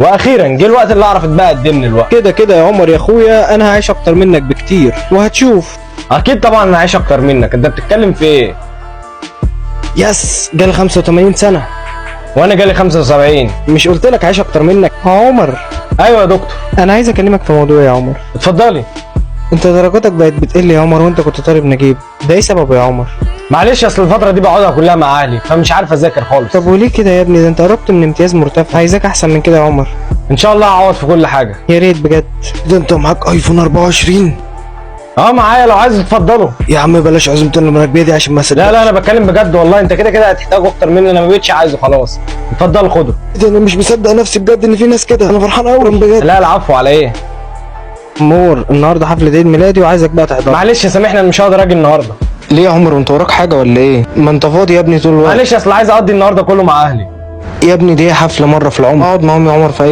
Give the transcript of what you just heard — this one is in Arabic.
واخيرا جه الوقت اللي اعرف اتبقى قدمني الوقت. كده كده يا عمر يا اخويا، انا هعيش اكتر منك بكتير وهتشوف. اكيد طبعا انا عايش اكتر منك، انت بتتكلم في ايه؟ يس، جالي 85 سنه. وانا جالي 75. مش قلت لك عايش اكتر منك يا عمر؟ ايوه يا دكتور. انا عايز اكلمك في موضوع يا عمر. اتفضلي. انت درجاتك بقت بتقل يا عمر، وانت كنت طالب نجيب، ده ايه سببه يا عمر؟ معلش اصل الفتره دي بقعدها كلها مع اهلي فمش عارف اذاكر خالص. طب وليه كده يا ابني؟ ده انت قربت من امتياز مرتفع، عايزاك احسن من كده يا عمر. ان شاء الله هعوض في كل حاجه. يا ريت بجد. ده انت معاك ايفون 24؟ اه معايا، لو عايز اتفضلوا. يا عم بلاش عزومه المراكبيه دي عشان ما صدقش. لا انا بتكلم بجد والله، انت كده كده هتحتاجه اكتر مني، انا ما بقتش عايزه خلاص. اتفضلوا خدوا. ده انا مش مصدق نفسي بجد ان في ناس كده، انا فرحان قوي بجد. لا العفو على ايه؟ مور، النهارده حفله عيد ميلادي وعايزك بقى تحضر. معلش سامحني انا مش هقدر اجي النهارده. ليه يا عمر، وانت وراك حاجه ولا ايه؟ ما انت فاضي يا ابني طول الوقت. معلش اصل عايز اقضي النهارده كله مع اهلي. يا ابني دي حفله مره في العمر، اقعد معاهم يا عمر في اي